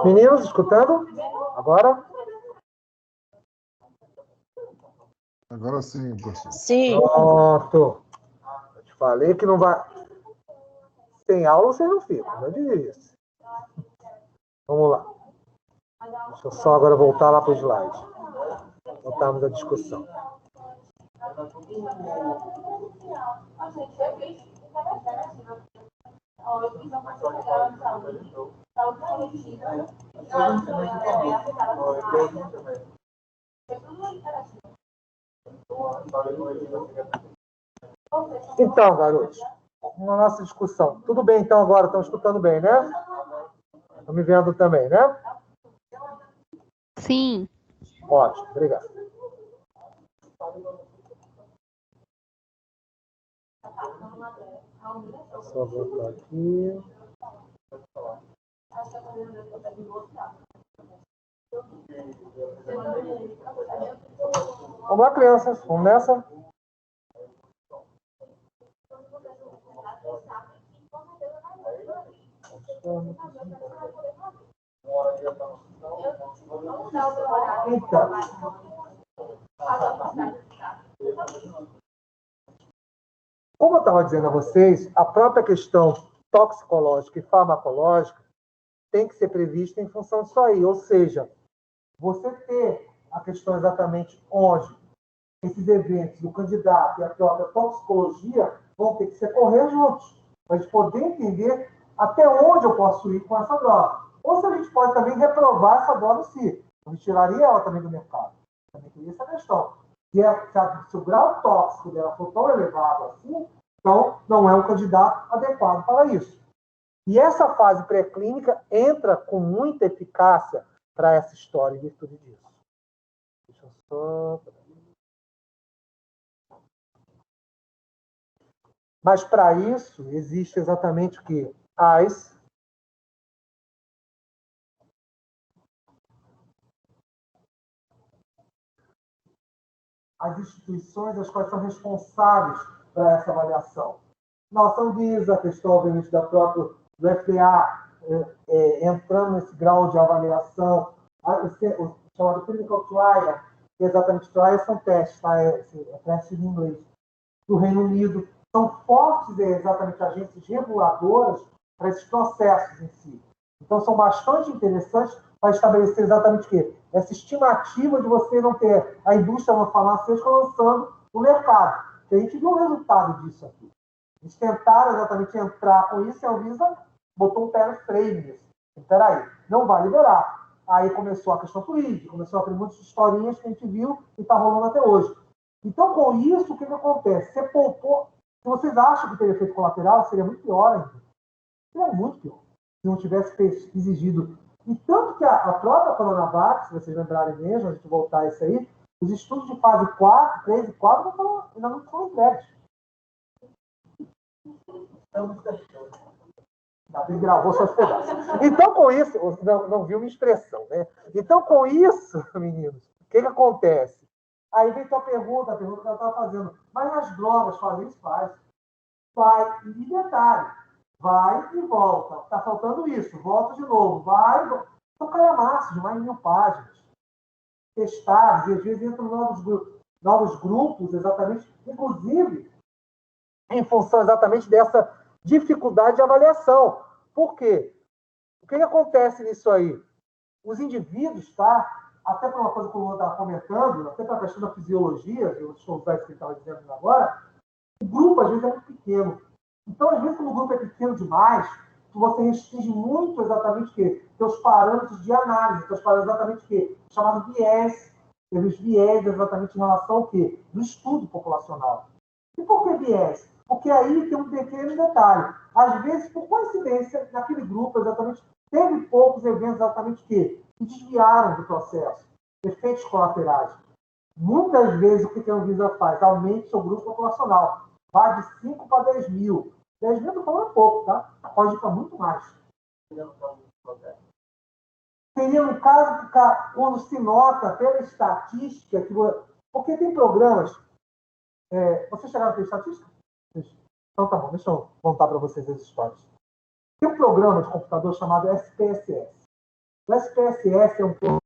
Meninos, escutando? Agora? Agora sim, professor. Sim. Pronto. Eu te falei que não vai... Sem aula vocês não ficam, não é disso. Vamos lá. Deixa eu só agora voltar lá para o slide. Voltarmos à discussão. Então, garotos, na nossa discussão. Tudo bem, então, agora? Estão escutando bem, né? Estão me vendo também, né? Sim. Ótimo, obrigado. Só voltar aqui. Vamos lá, crianças. Vamos nessa? Então, como eu estava dizendo a vocês, a própria questão toxicológica e farmacológica tem que ser prevista em função disso aí. Ou seja, você ter a questão exatamente onde esses eventos do candidato e a própria toxicologia vão ter que se correr juntos, para a gente poder entender até onde eu posso ir com essa droga. Ou se a gente pode também reprovar essa droga em si. A gente tiraria ela também do mercado. Também tem essa questão. Se o grau tóxico dela for tão elevado assim, então não é um candidato adequado para isso. E essa fase pré-clínica entra com muita eficácia para essa história em virtude disso. Deixa eu só... Mas para isso existe exatamente o quê? As instituições as quais são responsáveis por essa avaliação. Nossa Anvisa, a questão, obviamente, do FDA, entrando nesse grau de avaliação, o chamado clinical trial, que exatamente trial são testes, tá? É testes em inglês, do Reino Unido, são fortes exatamente agências reguladoras para esses processos em si. Então, são bastante interessantes para estabelecer exatamente o quê? Essa estimativa de você não ter a indústria farmacêutica lançando no mercado. E a gente viu o resultado disso aqui. Eles tentaram exatamente entrar com isso e a Anvisa botou um pé no freio nisso. Espera aí, não vai liberar. Aí começou a questão política, começou a ter muitas historinhas que a gente viu e está rolando até hoje. Então, com isso, o que acontece? Você poupou. Se vocês acham que teria efeito colateral, seria muito pior ainda. Seria muito pior. Se não tivesse exigido. E tanto que a própria Coronavac, se vocês lembrarem mesmo, a gente voltar a isso aí, os estudos de fase 4, 3 e 4 ainda não foram entregues. Gravou só os pedaços. Então, com isso, não viu minha expressão, né? Então, com isso, meninos, o que acontece? Aí vem a pergunta que eu estava fazendo. Mas as drogas fazem isso? Faz. Vai, e detalhe, vai e volta. Está faltando isso, volta de novo, vai e volta. São calhamaços de mais de 1000 páginas. Testados, e às vezes entram novos grupos, exatamente, inclusive, em função exatamente dessa dificuldade de avaliação. Por quê? O que acontece nisso aí? Os indivíduos, tá? Até por uma coisa que o Luan estava comentando, até para a questão da fisiologia, eu estou usando isso que ele estava dizendo agora, o grupo, às vezes, é muito pequeno. Então, às vezes, quando o grupo é pequeno demais, você restringe muito exatamente o quê? Seus parâmetros de análise, seus parâmetros exatamente o quê? Chamado viés. Os viés exatamente em relação ao quê? Do estudo populacional. E por que viés? Porque aí tem um pequeno detalhe. Às vezes, por coincidência, naquele grupo, exatamente, teve poucos eventos exatamente que desviaram do processo. Efeitos colaterais. Muitas vezes, o que a Anvisa faz? Aumente seu grupo populacional. Vai de 5 para 10 mil. 10 mil eu estou falando pouco, tá? Pode ir para muito mais. Seria um caso que, quando se nota pela estatística, porque tem programas... vocês chegaram a ter estatística? Então tá bom, deixa eu contar para vocês as histórias. Tem um programa de computador chamado SPSS. O SPSS é um programa.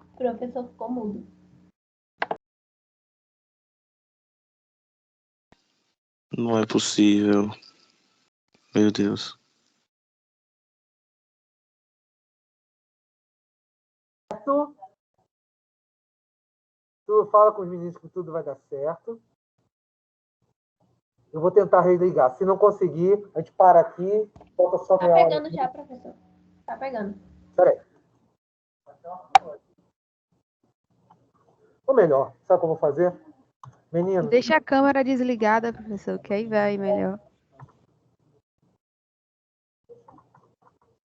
O professor ficou mudo. Não é possível. Meu Deus. Tu fala com os meninos que tudo vai dar certo. Eu vou tentar religar. Se não conseguir, a gente para aqui, volta só Tá meia hora. pegando já, professor. Tá pegando. Peraí. Ou melhor, sabe o que eu vou fazer? Menino. Deixa a câmera desligada, professor, que aí vai melhor.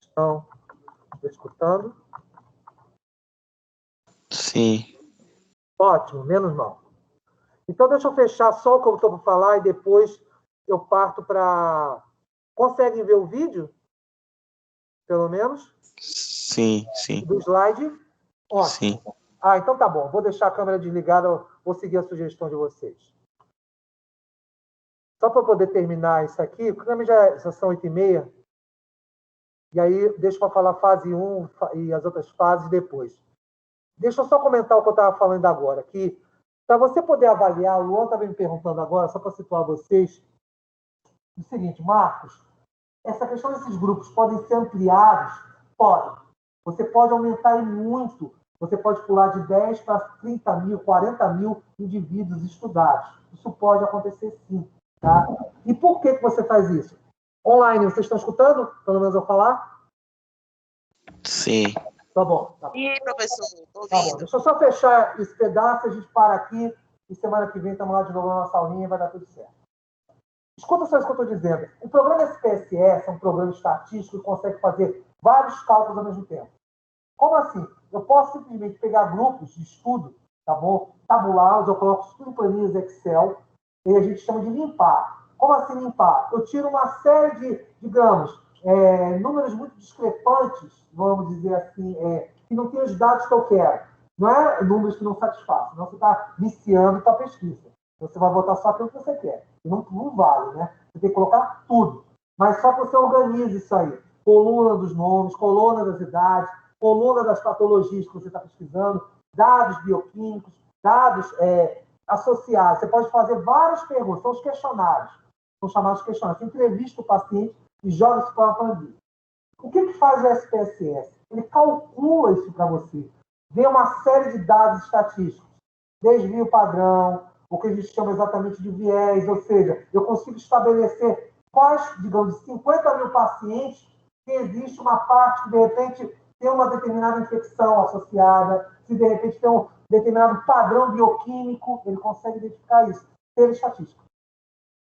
Estão escutando? Sim. Ótimo, menos mal. Então, deixa eu fechar só o que eu estou para falar e depois eu parto para... Conseguem ver o vídeo? Pelo menos? Sim, sim. Do slide? Ótimo. Sim. Ah, então tá bom. Vou deixar a câmera desligada, vou seguir a sugestão de vocês. Só para poder terminar isso aqui, porque também já são 8h30, e aí deixa para falar fase 1 e as outras fases depois. Deixa eu só comentar o que eu estava falando agora, que para você poder avaliar, o Luan estava me perguntando agora, só para situar vocês, o seguinte, Marcos, essa questão desses grupos podem ser ampliados? Podem. Você pode aumentar em muito. Você pode pular de 10 para 30 mil, 40 mil indivíduos estudados. Isso pode acontecer sim. Tá? E por que você faz isso? Online, vocês estão escutando? Pelo menos eu falar? Sim. Tá bom. Tá bom. E aí, professor? Tô Tá bom. ouvindo. Deixa eu só fechar esse pedaço, a gente para aqui e semana que vem estamos lá de novo na nossa aulinha e vai dar tudo certo. Escuta só isso que eu estou dizendo. O programa SPSS é um programa estatístico que consegue fazer vários cálculos ao mesmo tempo. Como assim? Eu posso simplesmente pegar grupos de estudo, tá bom? Tabulá-los, eu coloco tudo em planilhas Excel e a gente chama de limpar. Como assim limpar? Eu tiro uma série de, digamos, números muito discrepantes, vamos dizer assim, que não tem os dados que eu quero. Não é números que não satisfazem, senão você está viciando a tua pesquisa. Você vai botar só aquilo que você quer. E não vale, né? Você tem que colocar tudo. Mas só que você organiza isso aí. Coluna dos nomes, coluna das idades, coluna das patologias que você está pesquisando, dados bioquímicos, dados associados. Você pode fazer várias perguntas. São os questionários. São chamados questionários. Você entrevista o paciente e joga isso para uma planilha. O que faz o SPSS? Ele calcula isso para você. Vê uma série de dados estatísticos. Desvio padrão, o que a gente chama exatamente de viés, ou seja, eu consigo estabelecer quais, digamos, de 50 mil pacientes que existe uma parte que, de repente, tem uma determinada infecção associada, se, de repente, tem um determinado padrão bioquímico, ele consegue identificar isso pela estatística,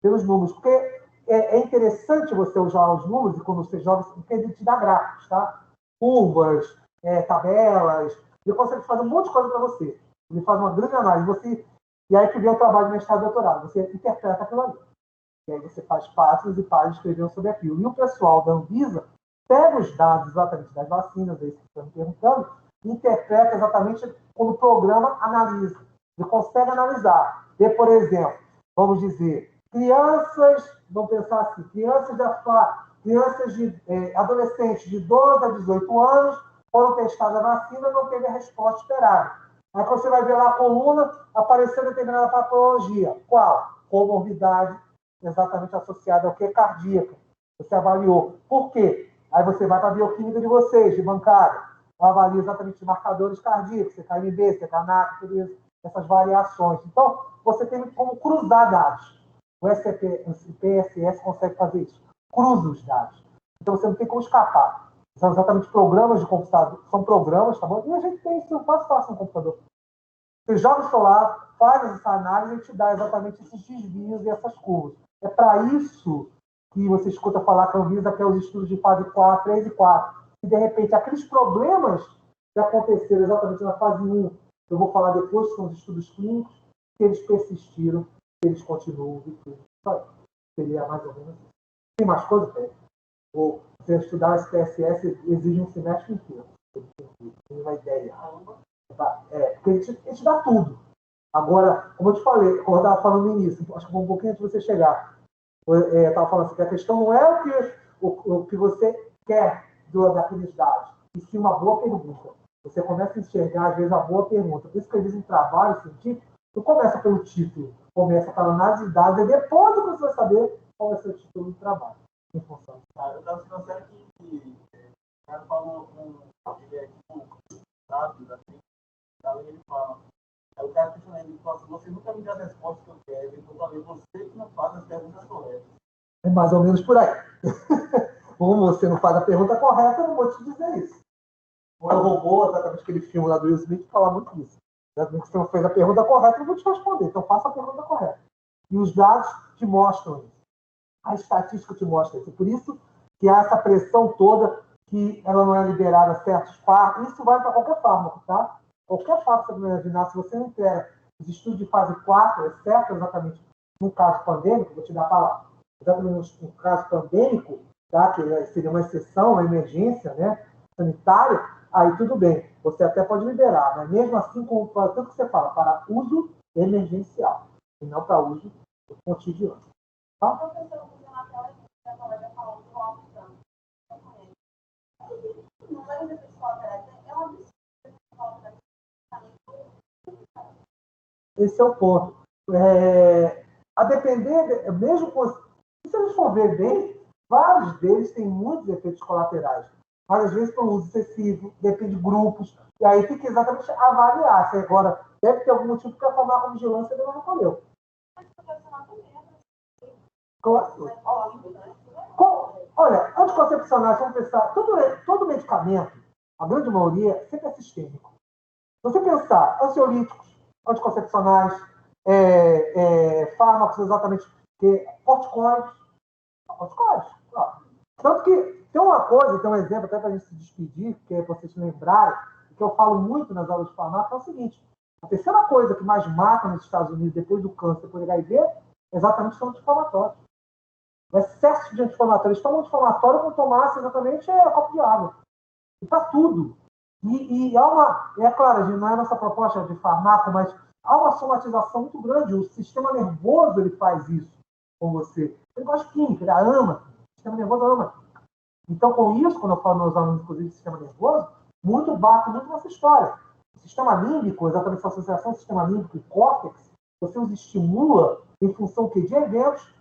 pelos números. Porque é interessante você usar os números, e quando você joga, porque ele te dá gráficos, tá? Curvas, tabelas, ele consegue fazer um monte de coisa para você. Ele faz uma grande análise. E aí que vem o trabalho de mestrado e doutorado. Você interpreta aquilo ali. E aí você faz páginas e páginas escrevendo sobre aquilo. E o pessoal da Anvisa pega os dados exatamente das vacinas, aí que estão me perguntando, e interpreta exatamente quando o programa analisa. Ele consegue analisar. Ver, por exemplo, vamos dizer, crianças, vamos pensar assim, crianças de adolescentes de 12 a 18 anos foram testadas a vacina e não teve a resposta esperada. Aí você vai ver lá a coluna, apareceu determinada patologia. Qual? Comorbidade, exatamente associada ao que? Cardíaca. Você avaliou. Por quê? Aí você vai para a bioquímica de vocês, de bancada. Avalia exatamente os marcadores cardíacos, CKMB, CKNAC, tudo isso, essas variações. Então, você tem como cruzar dados. O SPSS consegue fazer isso. Cruza os dados. Então, você não tem como escapar. São exatamente programas de computador. São programas, tá bom? E a gente tem isso fácil no computador. Você joga o celular, faz essa análise e te dá exatamente esses desvios e essas curvas. É para isso que você escuta falar que a Anvisa quer os estudos de fase 4, 3 e 4. E, de repente, aqueles problemas que aconteceram exatamente na fase 1, eu vou falar depois, são os estudos clínicos, que eles persistiram, que eles continuam. Seria mais ou menos assim. Tem mais coisa? Tem. Ou você estudar o SPSS exige um semestre inteiro. uma ideia. Porque ele te dá tudo. Agora, como eu te falei, como eu estava falando no início, acho que um pouquinho antes de você chegar, eu estava falando assim, que a questão não é o que você quer daqueles dados, e sim uma boa pergunta. Você começa a enxergar, às vezes, a boa pergunta. Por isso que, às vezes, em trabalho científico, não começa pelo título, começa pela análise de dados, e depois você vai saber qual vai ser o título do trabalho. Em função. Eu estava pensando que o cara falou ele é tipo, dados, assim, e ele fala. Aí o cara questionando, ele fala assim, você nunca me dá as respostas que eu quero, então eu falei, você que não faz as perguntas corretas. É mais ou menos por aí. Como você não faz a pergunta correta, eu não vou te dizer isso. O Eu, Robô, exatamente aquele filme lá do Will Smith, fala muito disso. Exatamente, se você não fez a pergunta correta, eu não vou te responder. Então, faça a pergunta correta. E os dados te mostram isso. A estatística te mostra isso. Por isso que há essa pressão toda que ela não é liberada a certos fármacos. Isso vai para qualquer fármaco, tá? Qualquer fármaco que você vai imaginar, se você não entrega os estudos de fase 4, exceto exatamente no caso pandêmico, vou te dar a palavra, exatamente no caso pandêmico, tá? Que seria uma exceção, uma emergência, né, sanitária, aí tudo bem, você até pode liberar, mas mesmo assim, para tudo que você fala, para uso emergencial, e não para uso cotidiano. Tá? Esse é o ponto. A depender, mesmo se a gente for ver bem, vários deles têm muitos efeitos colaterais. Várias vezes por uso excessivo, depende de grupos, e aí tem que exatamente avaliar. Se agora deve ter algum motivo para a farmacovigilância ele não recolheu. Olha, anticoncepcionais, vamos pensar, todo medicamento, a grande maioria, sempre é sistêmico. Se você pensar ansiolíticos, anticoncepcionais, fármacos exatamente, corticoides. Tanto que tem uma coisa, tem um exemplo até para a gente se despedir, que é para vocês se lembrarem, que eu falo muito nas aulas de farmácia, é o seguinte: a terceira coisa que mais mata nos Estados Unidos, depois do câncer, depois do HIV, é exatamente os anti-inflamatórios. O excesso de anti-inflamatórios. Eles tomam anti-inflamatório como tomasse exatamente copo de água. E para tudo. E há uma. É claro, a gente não é a nossa proposta de farmácia, mas há uma somatização muito grande. O sistema nervoso ele faz isso com você. Ele gosta de química, ele ama. O sistema nervoso ama. Então, com isso, quando eu falo meus alunos, inclusive, de sistema nervoso, bato muito nessa história. O sistema límbico, exatamente essa associação do sistema límbico e córtex, você os estimula em função de eventos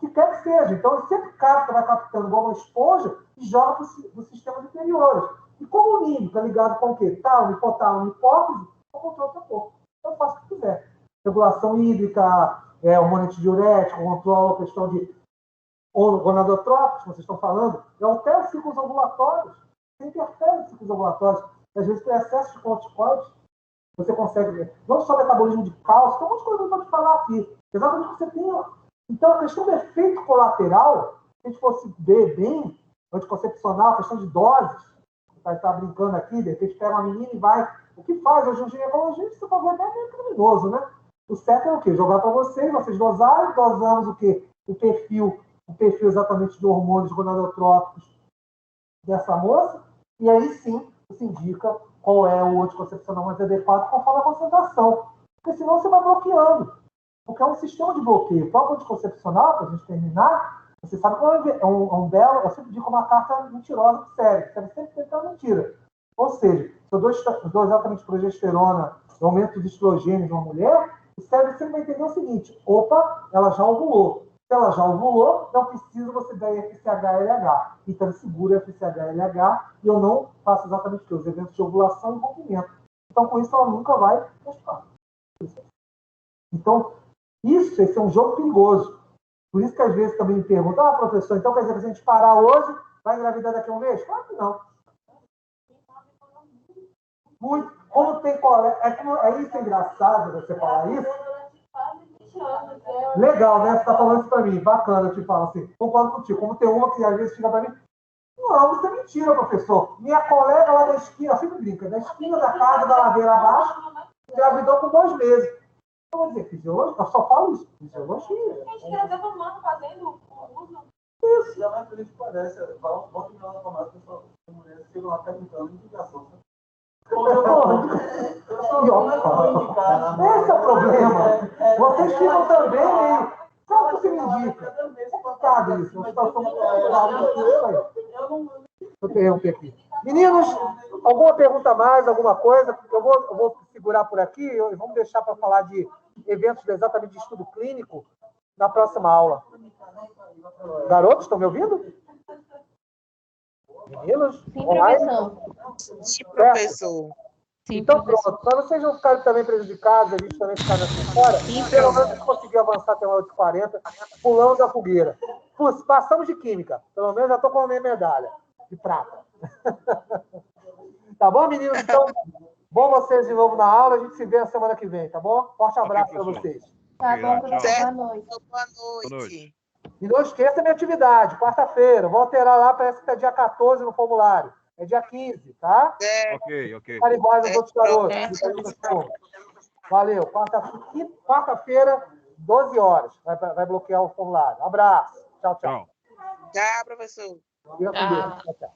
que quer que seja. Então, ele sempre capta, vai captando igual uma esponja e joga para os sistemas inferiores. E como o límbico é ligado com o quê? Tálamo, hipotálamo, hipófise, eu controlo o seu corpo. Eu faço o que quiser. Regulação hídrica, hormônio antidiurético, controlo a questão de gonadotrópicos, como vocês estão falando, eu altero os ciclos ovulatórios. Você interfere os ciclos ovulatórios. Às vezes, com excesso de corticoides, você consegue ver. Não só metabolismo de cálcio, tem um monte de coisa que eu vou te falar aqui. Exatamente o que você tem. Então, a questão do efeito colateral, se a gente fosse ver bem, anticoncepcional, a questão de doses, vai estar brincando aqui, de repente pega uma menina e vai. O que faz hoje um ginecologista, se for ver, é meio criminoso, né? O certo é o quê? Jogar para vocês dosarem, dosamos o quê? O perfil exatamente de hormônios gonadotrópicos dessa moça, e aí sim você indica qual é o anticoncepcional mais adequado conforme a concentração. Porque senão você vai bloqueando. Porque é um sistema de bloqueio. O próprio anticoncepcional, para a gente terminar, você sabe que é um belo, eu sempre digo uma carta mentirosa do cérebro. Você sempre tenta uma mentira. Ou seja, se eu dou exatamente progesterona, aumento de estrogênios numa mulher, o cérebro sempre vai entender o seguinte: opa, ela já ovulou. Se ela já ovulou, não precisa você dar FSH-LH. Então, segura FSH-LH e eu não faço exatamente os eventos de ovulação e rompimento. Então, com isso, ela nunca vai testar. Então, esse é um jogo perigoso. Por isso que às vezes também me perguntam, professor, então quer dizer que se a gente parar hoje, vai engravidar daqui a um mês? Claro que não. Muito. Como tem colega. É isso engraçado você falar isso? Legal, né? Você está falando isso para mim. Bacana, eu te falo assim. Concordo contigo. Como tem uma que às vezes chega para mim. Não, isso é mentira, professor. Minha colega lá da esquina, sempre brinca, da esquina da casa, da ladeira abaixo, engravidou com 2 meses. Eu vou dizer, fisiologia, eu só falo isso, fisiologia. A gente quer ver o humano fazendo o uso. Isso. E a maioria parece, bota o meu na tomada, as mulheres chegam lá perguntando indicação. Esse é o problema. Vocês ficam também meio. Sabe o que você me indica? É complicado isso. Uma situação muito complicada. Vou interromper aqui. Meninos, alguma pergunta a mais, alguma coisa? Porque eu vou segurar por aqui e vamos deixar para falar de eventos exatamente de estudo clínico na próxima aula. Garotos, estão me ouvindo? Meninos? Sim, Online? professor. Sim, professor. Sim, Então, professor. pronto. Para vocês não ficarem também prejudicados, a gente também ficar nessa fora, pelo menos a gente conseguiu avançar até 8h40, pulamos a fogueira. Putz, passamos de química. Pelo menos já estou com a minha medalha de prata. Tá bom, meninos? Então, bom vocês de novo na aula. A gente se vê na semana que vem, tá bom? Forte abraço para vocês. Tá bom, professor. Certo. Boa noite. Boa noite. E não esqueça a minha atividade, quarta-feira. Vou alterar lá, parece que tá dia 14 no formulário. É dia 15, tá? Ok. Para iguais aos outros garotos. Valeu. Quarta-feira, 12 horas. Vai bloquear o formulário. Um abraço. Tchau. Tchau, professor. Fica com Deus. Tchau.